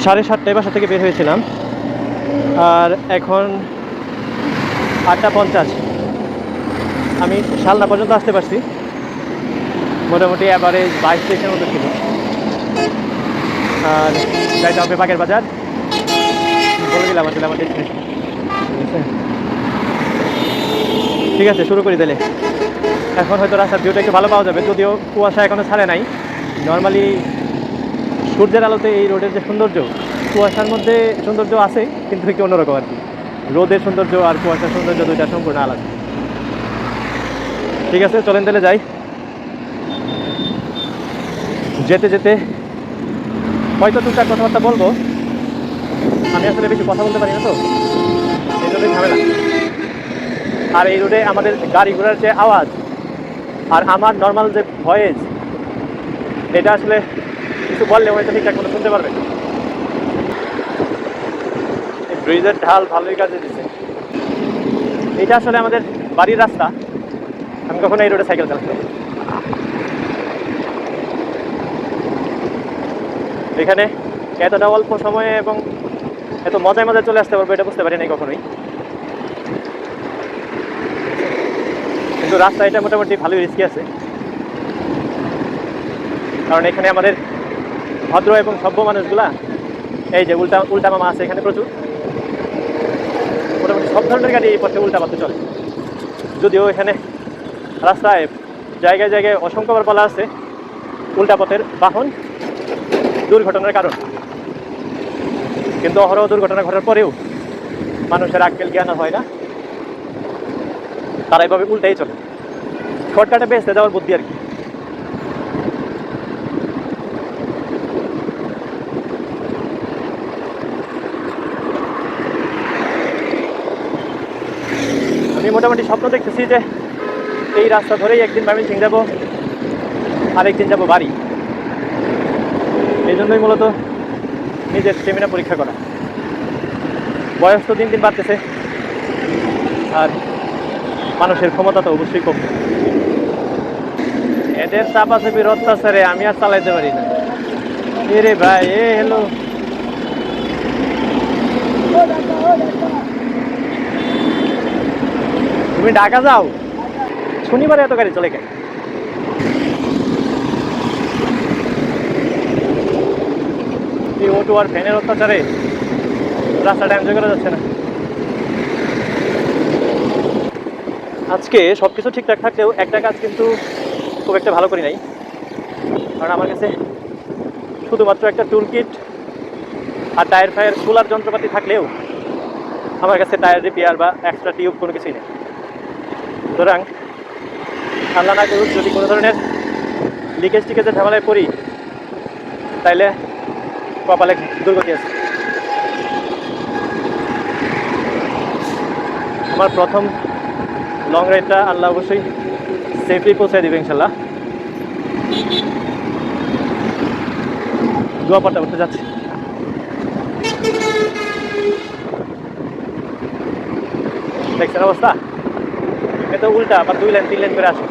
7:30টায় বাসা থেকে বের হয়েছিলাম, আর এখন 8:50। আমি শালনা পর্যন্ত আসতে পারছি। মোটামুটি অ্যাভারেজ 22-23-এর মতো ছিল। আর যাইতে হবে বাগের বাজার, বলে দিলাম আসলে আমার ডেস্টিনেশন। ঠিক আছে, শুরু করি তাহলে। এখন হয়তো রাস্তার ভিউটা একটু ভালো পাওয়া যাবে, যদিও কুয়াশা এখনও ছাড়ে নাই। নর্মালি সূর্যের আলোতে এই রোডের যে সৌন্দর্য, কুয়াশার মধ্যে সৌন্দর্য আছে, কিন্তু একটু অন্যরকম আর কি। রোদের সৌন্দর্য আর কুয়াশার সৌন্দর্য দুইটা সম্পূর্ণ আলাদা। ঠিক আছে, চলেন তাহলে যাই। যেতে যেতে হয়তো টুকটাক কথাবার্তা বলবো। আমি আসলে বেশি কথা বলতে পারি না, তো এই জন্যই ঝামেলা। আর এই রোডে আমাদের গাড়ি ঘোড়ার যে আওয়াজ আর আমার নর্মাল যে ভয়েস, এটা আসলে কিছু বললে হয়তো ঠিকঠাক মতো শুনতে পারবে। এই ব্রিজের ঢাল ভালোই কাজে দিচ্ছে। এটা আসলে আমাদের বাড়ির রাস্তা। আমি কখনো এই রোডে সাইকেল চালাতাম। এখানে এতটা অল্প সময়ে এবং এত মজায় মজায় চলে আসতে পারবো এটা বুঝতে পারি নাই কখনোই। কিন্তু রাস্তা এটা মোটামুটি ভালোই রিস্কি আছে, কারণ এখানে আমাদের ভদ্র এবং সভ্য মানুষগুলা, এই যে উল্টা মামা আছে এখানে প্রচুর। মোটামুটি সব ধরনের গাড়ি এই পথে উল্টা পথে চলে। যদিও এখানে রাস্তায় জায়গায় জায়গায় অসংখ্যবার বলা আছে উল্টা পথের বাহন দুর্ঘটনার কারণ, কিন্তু অহরহ দুর্ঘটনা ঘটার পরেও মানুষের আক্কেল জ্ঞান হয় না, তারা এভাবে উল্টাই চলে। শর্টকাটে বেঁচতে যাওয়ার বুদ্ধি আর কি। আমি মোটামুটি স্বপ্ন দেখতেছি যে এই রাস্তা ধরেই একদিন ময়মনসিং যাবো, আরেকদিন যাবো বাড়ি। এই জন্যই মূলত নিজের স্টেমিনা পরীক্ষা করা। বয়স তো দিন দিন বাড়তেছে, আর মানুষের ক্ষমতা তো অবশ্যই কম। এদের চাপাচাপির অত্যাচারে আমি আর চালাইতে পারি না। এরে ভাই, হ্যালো, তুমি ঢাকা যাও? শনিবারে এত গাড়ি চলে কেন? এই অটো আর ফ্যানের অত্যাচারে রাস্তাটা এনজয় করা যাচ্ছে না। আজকে সব কিছু ঠিকঠাক থাকলেও একটা কাজ কিন্তু খুব একটা ভালো করি নাই। কারণ আমার কাছে শুধুমাত্র একটা টুল কিট আর টায়ার ফায়ার খোলার যন্ত্রপাতি থাকলেও আমার কাছে টায়ার রিপেয়ার বা এক্সট্রা টিউব কোনো কিছুই নেই। সুতরাং আল্লাহ না করুক যদি কোনো ধরনের লিকেজ টিকেজের ঝামেলায় পড়ি, তাইলে কপালে দুর্গতি আছে। আমার প্রথম লং রাইডটা আল্লাহ অবশ্যই সেফলি পৌঁছে দেবে ইনশাল্লাহ। দোয়া পড়তে পড়তে যাচ্ছি। দেখছেন অবস্থা? এত উল্টা বা 2 লাইন 3 লাইন করে আসে।